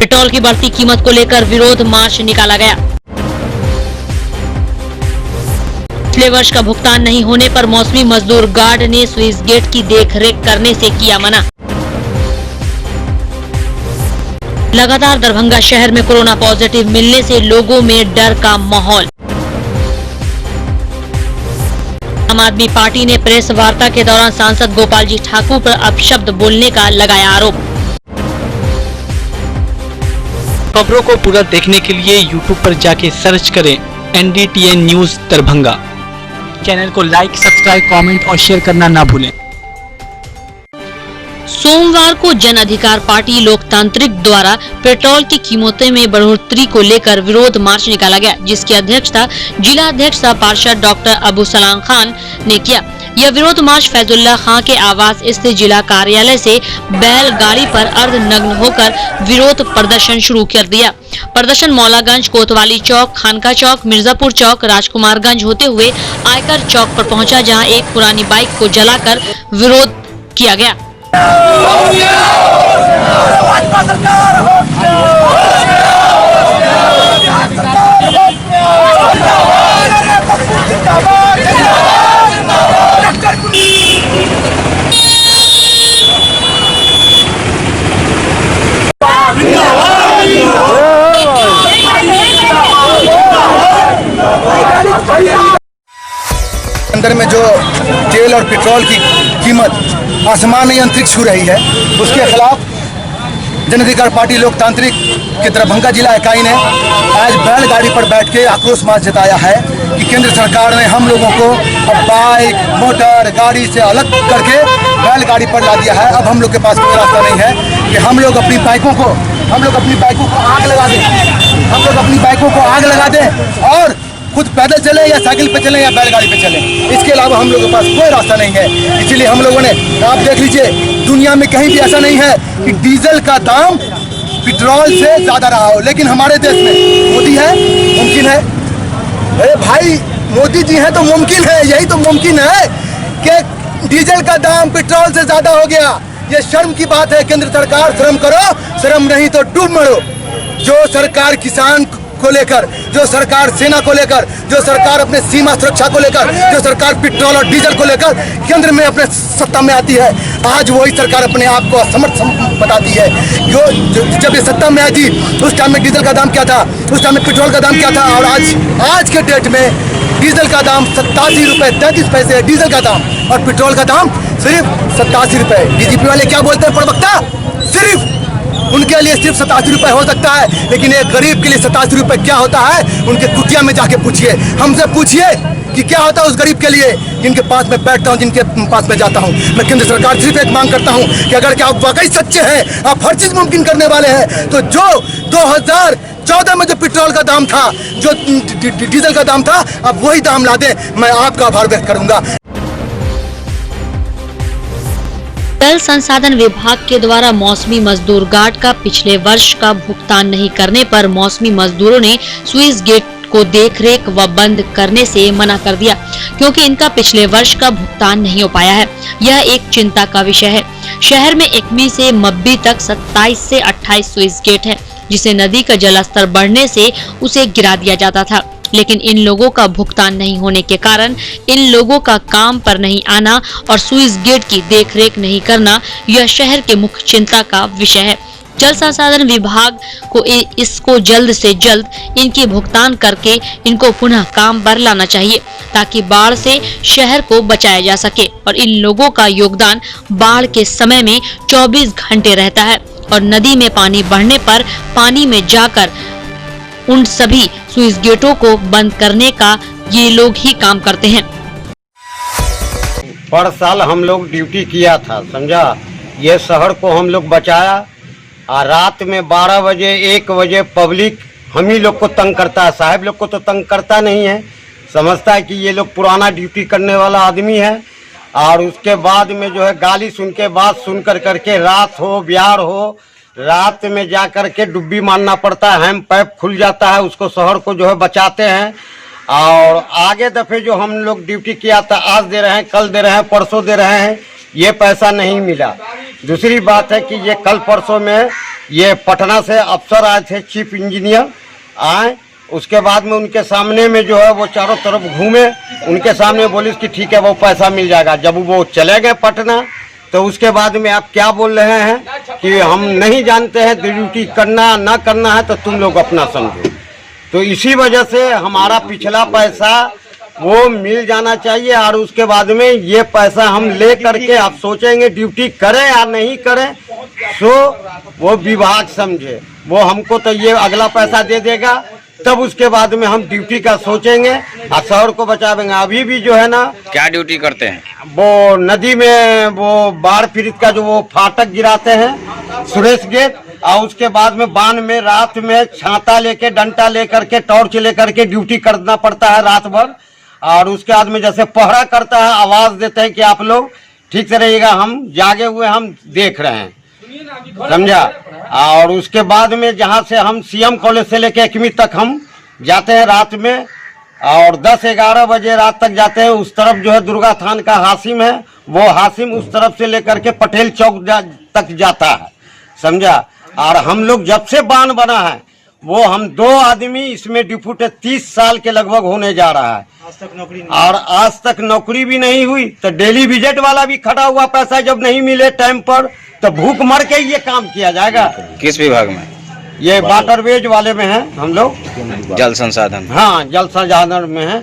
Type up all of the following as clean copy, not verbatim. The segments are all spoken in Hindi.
पेट्रोल की बढ़ती कीमत को लेकर विरोध मार्च निकाला गया। पिछले वर्ष का भुगतान नहीं होने पर मौसमी मजदूर गार्ड ने स्विस गेट की देखरेख करने से किया मना। लगातार दरभंगा शहर में कोरोना पॉजिटिव मिलने से लोगों में डर का माहौल। आम आदमी पार्टी ने प्रेस वार्ता के दौरान सांसद गोपाल जी ठाकुर पर अपशब्द बोलने का लगाया आरोप। खबरों को पूरा देखने के लिए YouTube पर जाके सर्च करें NDTN न्यूज दरभंगा। चैनल को लाइक, सब्सक्राइब, कमेंट और शेयर करना ना भूलें। सोमवार को जन अधिकार पार्टी लोकतांत्रिक द्वारा पेट्रोल की कीमतों में बढ़ोतरी को लेकर विरोध मार्च निकाला गया, जिसकी अध्यक्षता जिला अध्यक्ष पार्षद डॉक्टर अबू सलाम खान ने किया। यह विरोध मार्च फैजुल्ला खां के आवास स्थित जिला कार्यालय से बैलगाड़ी पर अर्धनग्न होकर विरोध प्रदर्शन शुरू कर दिया। प्रदर्शन मौलागंज, कोतवाली चौक, खानका चौक, मिर्जापुर चौक, राजकुमारगंज होते हुए आयकर चौक पर पहुंचा, जहां एक पुरानी बाइक को जलाकर विरोध किया गया। अंदर में जो तेल और पेट्रोल की कीमत आसमान या अंतरिक्ष छू रही है, उसके खिलाफ जन अधिकार पार्टी लोकतांत्रिक के दरभंगा जिला इकाई ने आज बैलगाड़ी पर बैठ के आक्रोश मार्च जताया है कि केंद्र सरकार ने हम लोगों को अब बाइक, मोटर, गाड़ी से अलग करके बैलगाड़ी पर ला दिया है। अब हम लोग के पास कोई रास्ता नहीं है कि हम लोग अपनी बाइकों को आग लगा दें, आग लगा दें और खुद पैदल चले या साइकिल पे चले या बैलगाड़ी पे चले। इसके अलावा हम लोगों के पास कोई रास्ता नहीं है। इसलिए हम लोगों ने, आप देख लीजिए, दुनिया में कहीं भी ऐसा नहीं है कि डीजल का दाम पेट्रोल से ज्यादा रहा हो, लेकिन हमारे देश में मोदी है, मुमकिन है। अरे भाई, मोदी जी हैं तो मुमकिन है, यही तो मुमकिन है कि डीजल का दाम पेट्रोल से ज्यादा हो गया। ये शर्म की बात है। केंद्र सरकार, शर्म करो, शर्म नहीं तो डूब मरो। जो सरकार किसान को लेकर, जो सरकार सेना को लेकर, जो सरकार अपने सीमा सुरक्षा को लेकर, जो सरकार पेट्रोल और डीजल को लेकर केंद्र में अपने सत्ता में आती है, आज वही सरकार अपने आप को असमर्थ बताती है। जब ये सत्ता में आई थी उस टाइम में डीजल का दाम क्या था, उस टाइम में पेट्रोल का दाम क्या था, और आज के डेट में डीजल का दाम 87 रुपये 33 पैसे है डीजल का दाम, और पेट्रोल का दाम सिर्फ 87 रुपये। डीजीपी वाले क्या बोलते हैं, प्रवक्ता, सिर्फ उनके लिए सिर्फ 87 रुपये हो सकता है, लेकिन एक गरीब के लिए 87 रुपये क्या होता है, उनके कुटिया में जाके पूछिए, हमसे पूछिए कि क्या होता है उस गरीब के लिए, जिनके पास मैं बैठता हूँ, जिनके पास मैं जाता हूँ। मैं केंद्र सरकार सिर्फ एक मांग करता हूँ कि अगर क्या आप वाकई सच्चे हैं, आप हर चीज़ मुमकिन करने वाले हैं, तो जो 2014 में जो पेट्रोल का दाम था, जो डीजल का दाम था, अब वही दाम ला दें। मैं आपका आभार व्यक्त करूँगा। जल संसाधन विभाग के द्वारा मौसमी मजदूर गार्ड का पिछले वर्ष का भुगतान नहीं करने पर मौसमी मजदूरों ने स्विस गेट को देखरेख व बंद करने से मना कर दिया, क्योंकि इनका पिछले वर्ष का भुगतान नहीं हो पाया है। यह एक चिंता का विषय है। शहर में एकमी से मब्बी तक 27 से 28 स्विस गेट है, जिसे नदी का जलस्तर बढ़ने से उसे गिरा दिया जाता था, लेकिन इन लोगों का भुगतान नहीं होने के कारण इन लोगों का काम पर नहीं आना और स्विस गेट की देखरेख नहीं करना, यह शहर के मुख्य चिंता का विषय है। जल संसाधन विभाग को इसको जल्द से जल्द इनकी भुगतान करके इनको पुनः काम पर लाना चाहिए, ताकि बाढ़ से शहर को बचाया जा सके। और इन लोगों का योगदान बाढ़ के समय में 24 घंटे रहता है, और नदी में पानी बढ़ने पर पानी में जाकर उन सभी स्विस गेटों को बंद करने का ये लोग ही काम करते हैं। पर साल हम लोग ड्यूटी किया था, समझा, ये शहर को हम लोग बचाया। और रात में 12 बजे 1 बजे पब्लिक हम ही लोग को तंग करता है, साहब लोग को तो तंग करता नहीं है, समझता है कि ये लोग पुराना ड्यूटी करने वाला आदमी है। और उसके बाद में जो है गाली सुन के, बात सुन करके रात हो ब्यार हो, रात में जा कर के डुब्बी मारना पड़ता है, हैंड पैप खुल जाता है, उसको शहर को जो है बचाते हैं। और आगे दफे जो हम लोग ड्यूटी किया था, आज दे रहे हैं, कल दे रहे हैं, परसों दे रहे हैं, ये पैसा नहीं मिला। दूसरी बात है कि ये कल परसों में ये पटना से अफसर आए थे, चीफ इंजीनियर आए, उसके बाद में उनके सामने में जो है वो चारों तरफ घूमे, उनके सामने बोली कि ठीक है वो पैसा मिल जाएगा। जब वो चले गए पटना तो उसके बाद में आप क्या बोल रहे हैं कि हम नहीं जानते हैं ड्यूटी करना ना करना है, तो तुम लोग अपना समझो। तो इसी वजह से हमारा पिछला पैसा वो मिल जाना चाहिए और उसके बाद में ये पैसा हम ले करके आप सोचेंगे ड्यूटी करें या नहीं करें, सो वो विभाग समझे। वो हमको तो ये अगला पैसा दे देगा, तब उसके बाद में हम ड्यूटी का सोचेंगे और शहर को बचावेंगे। अभी भी जो है ना, क्या ड्यूटी करते हैं? वो नदी में वो बाढ़ पीड़ित का जो वो फाटक गिराते हैं सुरेश गेट, और उसके बाद में बांध में रात में छाता लेके डंडा लेकर के टॉर्च लेकर के ड्यूटी करना पड़ता है रात भर। और उसके बाद में जैसे पहरा करता है, आवाज देते हैं कि आप लोग ठीक से रहिएगा, हम जागे हुए हम देख रहे हैं, समझा। और उसके बाद में जहाँ से हम सीएम कॉलेज से लेके 1वीं तक हम जाते हैं रात में, और 10-11 बजे रात तक जाते हैं। उस तरफ जो है दुर्गा थान का हासिम है, वो हासिम उस तरफ से लेकर के पटेल चौक तक जाता है, समझा। और हम लोग जब से बांध बना है वो हम 2 आदमी इसमें डिप्यूटेड 30 साल के लगभग होने जा रहा है, और आज तक नौकरी भी नहीं हुई। तो डेली विजिट वाला भी खड़ा हुआ, पैसा जब नहीं मिले टाइम पर तो भूख मर के ये काम किया जाएगा। किस विभाग में? ये वाटरवेज वाले में है हम लोग, जल संसाधन। हाँ, जल संसाधन में है,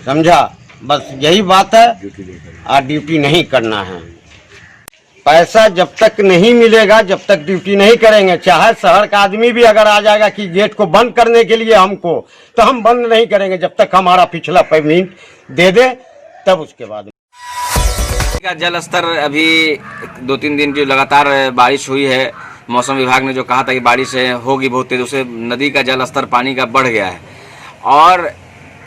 समझा। बस यही बात है, और ड्यूटी नहीं करना है। पैसा जब तक नहीं मिलेगा जब तक ड्यूटी नहीं करेंगे। चाहे शहर का आदमी भी अगर आ जाएगा कि गेट को बंद करने के लिए हमको, तो हम बंद नहीं करेंगे जब तक हमारा पिछला पेमेंट दे दे, तब उसके बाद। का जल स्तर अभी 2-3 दिन जो लगातार बारिश हुई है, मौसम विभाग ने जो कहा था कि बारिश होगी बहुत तेज, उससे नदी का जल स्तर पानी का बढ़ गया है। और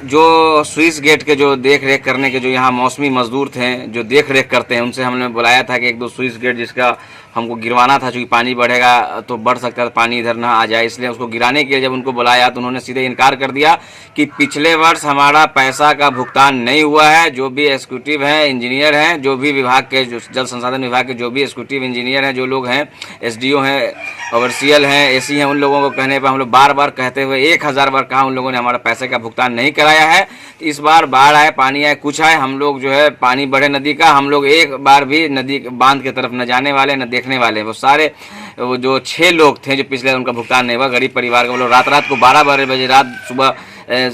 जो स्विस गेट के जो देख रेख करने के जो यहाँ मौसमी मजदूर थे जो देख रेख करते हैं, उनसे हमने बुलाया था कि 1-2 स्विस गेट जिसका हमको गिरवाना था, क्योंकि पानी बढ़ेगा तो बढ़ सकता है, पानी इधर ना आ जाए, इसलिए उसको गिराने के लिए जब उनको बुलाया तो उन्होंने सीधे इनकार कर दिया कि पिछले वर्ष हमारा पैसा का भुगतान नहीं हुआ है। जो भी एग्जीक्यूटिव हैं, इंजीनियर हैं, जो भी विभाग के जो जल संसाधन विभाग के जो भी एग्जीक्यूटिव इंजीनियर हैं, जो लोग हैं, एसडीओ हैं, ओवरसीएल हैं, एसी हैं, उन लोगों को कहने पर हम लोग बार बार कहते हुए 1000 बार कहा, उन लोगों ने हमारा पैसे का भुगतान नहीं कराया है। इस बार बाढ़ आए, पानी आए, कुछ आए, हम लोग जो है पानी बढ़े नदी का, हम लोग एक बार भी नदी बांध की तरफ न जाने वाले न देखने वाले। वो सारे वो जो 6 लोग थे जो पिछले उनका भुगतान नहीं हुआ, गरीब परिवार के, वो लोग रात को 12 बजे रात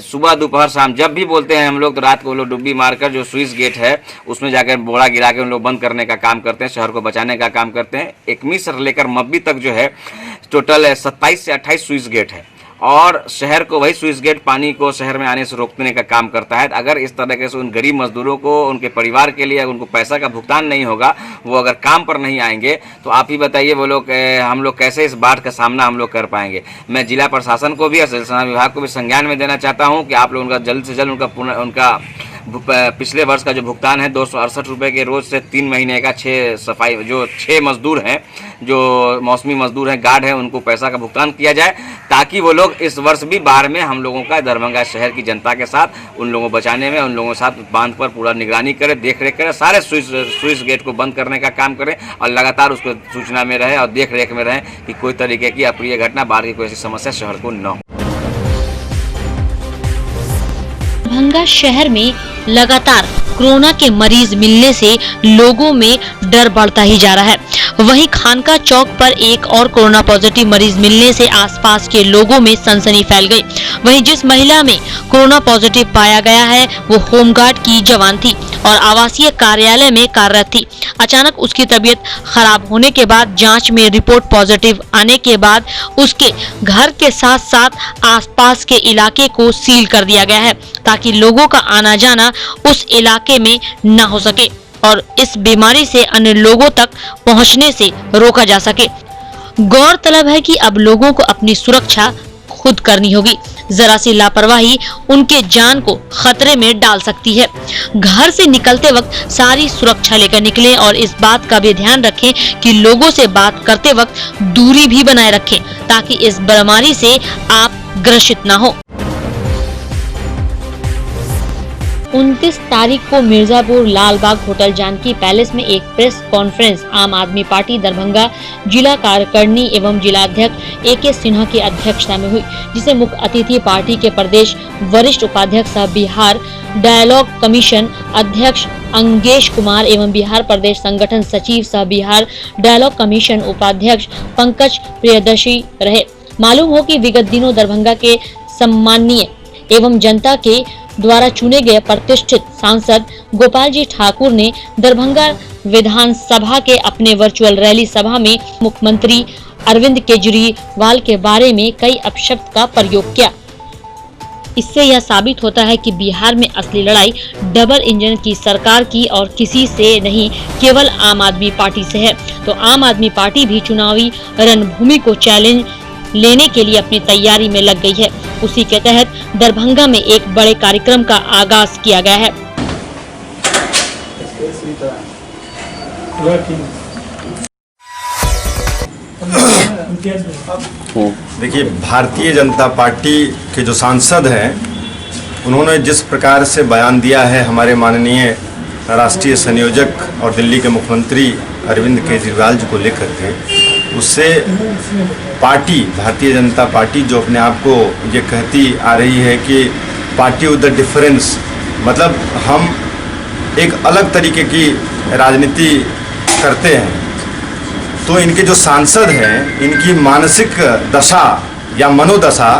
सुबह दोपहर शाम जब भी बोलते हैं हम लोग, तो रात को वो लोग डुब्बी मारकर जो स्विस गेट है उसमें जाकर बोरा गिरा के उन लोग बंद करने का काम करते हैं, शहर को बचाने का काम करते हैं। 1वीं से लेकर 9वीं तक जो है टोटल 27 से 28 स्विस गेट है, और शहर को वही स्विस गेट पानी को शहर में आने से रोकने का काम करता है। अगर इस तरीके से उन गरीब मजदूरों को, उनके परिवार के लिए उनको पैसा का भुगतान नहीं होगा, वो अगर काम पर नहीं आएंगे, तो आप ही बताइए वो लोग, हम लोग कैसे इस बाढ़ का सामना हम लोग कर पाएंगे। मैं जिला प्रशासन को भी और जल संसाधन विभाग को भी संज्ञान में देना चाहता हूँ कि आप लोग उनका जल्द से जल्द उनका पिछले वर्ष का जो भुगतान है 268 रुपये के रोज से 3 महीने का 6 मजदूर हैं, जो मौसमी मजदूर हैं, गार्ड हैं, उनको पैसा का भुगतान किया जाए, ताकि वो लोग इस वर्ष भी बाढ़ में हम लोगों का, दरभंगा शहर की जनता के साथ उन लोगों को बचाने में, उन लोगों के साथ बांध पर पूरा निगरानी करें, देख रेख करें, सारे स्विस गेट को बंद करने का काम करें, और लगातार उसको सूचना में रहे और देख रेख में रहें कि कोई तरीके की अप्रिय घटना, बाढ़ की कोई ऐसी समस्या शहर को न हो। दरभंगा शहर में लगातार कोरोना के मरीज मिलने से लोगों में डर बढ़ता ही जा रहा है। वहीं खानका चौक पर एक और कोरोना पॉजिटिव मरीज मिलने से आसपास के लोगों में सनसनी फैल गई। वहीं जिस महिला में कोरोना पॉजिटिव पाया गया है वो होमगार्ड की जवान थी और आवासीय कार्यालय में कार्यरत थी। अचानक उसकी तबीयत खराब होने के बाद जांच में रिपोर्ट पॉजिटिव आने के बाद उसके घर के साथ साथ आसपास के इलाके को सील कर दिया गया है, ताकि लोगों का आना जाना उस इलाके में न हो सके और इस बीमारी से अन्य लोगों तक पहुंचने से रोका जा सके। गौरतलब है कि अब लोगों को अपनी सुरक्षा खुद करनी होगी। जरा सी लापरवाही उनके जान को खतरे में डाल सकती है। घर से निकलते वक्त सारी सुरक्षा लेकर निकलें और इस बात का भी ध्यान रखें कि लोगों से बात करते वक्त दूरी भी बनाए रखें, ताकि इस बीमारी से आप ग्रसित ना हो। 29 तारीख को मिर्जापुर लालबाग होटल जानकी पैलेस में एक प्रेस कॉन्फ्रेंस आम आदमी पार्टी दरभंगा जिला कार्यकारिणी एवं जिलाध्यक्ष AK सिन्हा की अध्यक्षता में हुई, जिसे मुख्य अतिथि पार्टी के प्रदेश वरिष्ठ उपाध्यक्ष सह बिहार डायलॉग कमीशन अध्यक्ष अंगेश कुमार एवं बिहार प्रदेश संगठन सचिव सह बिहार डायलॉग कमीशन उपाध्यक्ष पंकज प्रियदर्शी रहे। मालूम हो कि विगत दिनों दरभंगा के सम्माननीय एवं जनता के द्वारा चुने गए प्रतिष्ठित सांसद गोपाल जी ठाकुर ने दरभंगा विधानसभा के अपने वर्चुअल रैली सभा में मुख्यमंत्री अरविंद केजरीवाल के बारे में कई अपशब्द का प्रयोग किया। इससे यह साबित होता है कि बिहार में असली लड़ाई डबल इंजन की सरकार की और किसी से नहीं, केवल आम आदमी पार्टी से है। तो आम आदमी पार्टी भी चुनावी रणभूमि को चैलेंज लेने के लिए अपनी तैयारी में लग गई है। उसी के तहत दरभंगा में एक बड़े कार्यक्रम का आगाज किया गया है। देखिए, भारतीय जनता पार्टी के जो सांसद हैं, उन्होंने जिस प्रकार से बयान दिया है हमारे माननीय राष्ट्रीय संयोजक और दिल्ली के मुख्यमंत्री अरविंद केजरीवाल जी को लेकर के, उससे पार्टी भारतीय जनता पार्टी जो अपने आप को ये कहती आ रही है कि पार्टी विद द डिफरेंस, मतलब हम एक अलग तरीके की राजनीति करते हैं, तो इनके जो सांसद हैं, इनकी मानसिक दशा या मनोदशा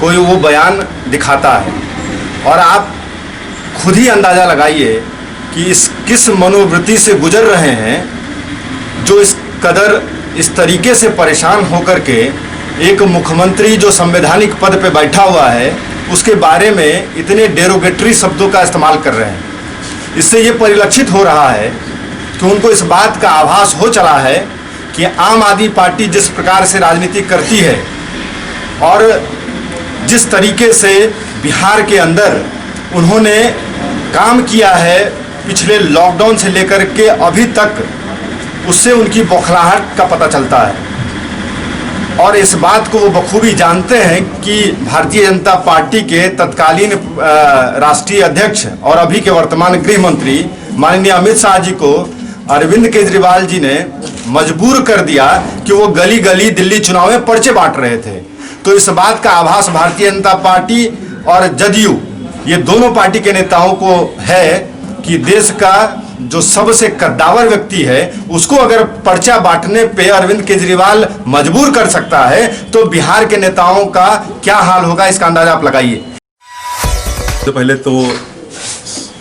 कोई वो बयान दिखाता है। और आप खुद ही अंदाज़ा लगाइए कि इस किस मनोवृत्ति से गुजर रहे हैं, जो इस कदर इस तरीके से परेशान होकर के एक मुख्यमंत्री जो संवैधानिक पद पे बैठा हुआ है, उसके बारे में इतने डेरोगेटरी शब्दों का इस्तेमाल कर रहे हैं। इससे ये परिलक्षित हो रहा है कि उनको इस बात का आभास हो चला है कि आम आदमी पार्टी जिस प्रकार से राजनीति करती है और जिस तरीके से बिहार के अंदर उन्होंने काम किया है पिछले लॉकडाउन से लेकर के अभी तक, उससे उनकी बौखलाहट का पता चलता है। और इस बात को वो बखूबी जानते हैं कि भारतीय जनता पार्टी के तत्कालीन राष्ट्रीय अध्यक्ष और अभी के वर्तमान गृह मंत्री माननीय अमित शाह जी को अरविंद केजरीवाल जी ने मजबूर कर दिया कि वो गली गली दिल्ली चुनाव में पर्चे बांट रहे थे। तो इस बात का आभास भारतीय जनता पार्टी और जदयू, ये दोनों पार्टी के नेताओं को है कि देश का जो सबसे कद्दावर व्यक्ति है, उसको अगर पर्चा बांटने पे अरविंद केजरीवाल मजबूर कर सकता है, तो बिहार के नेताओं का क्या हाल होगा, इसका अंदाजा आप लगाइए। सबसे पहले तो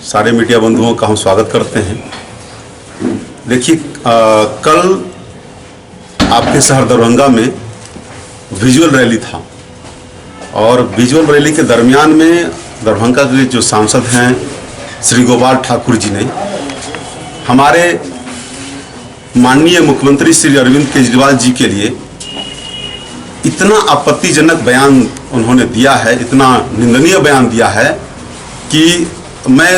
सारे मीडिया बंधुओं का हम स्वागत करते हैं। देखिए, कल आपके शहर दरभंगा में विजुअल रैली था और विजुअल रैली के दरमियान में दरभंगा के जो सांसद हैं श्री गोपाल ठाकुर जी ने हमारे माननीय मुख्यमंत्री श्री अरविंद केजरीवाल जी के लिए इतना आपत्तिजनक बयान उन्होंने दिया है, इतना निंदनीय बयान दिया है कि मैं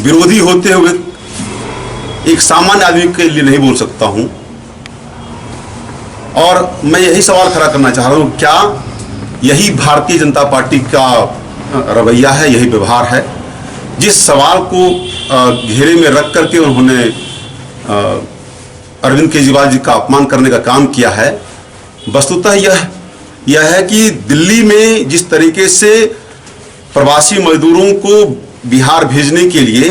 विरोधी होते हुए एक सामान्य आदमी के लिए नहीं बोल सकता हूं। और मैं यही सवाल खड़ा करना चाह रहा हूं, क्या यही भारतीय जनता पार्टी का रवैया है, यही व्यवहार है? जिस सवाल को घेरे में रख करके उन्होंने अरविंद केजरीवाल जी का अपमान करने का काम किया है। वस्तुतः यह है कि दिल्ली में जिस तरीके से प्रवासी मजदूरों को बिहार भेजने के लिए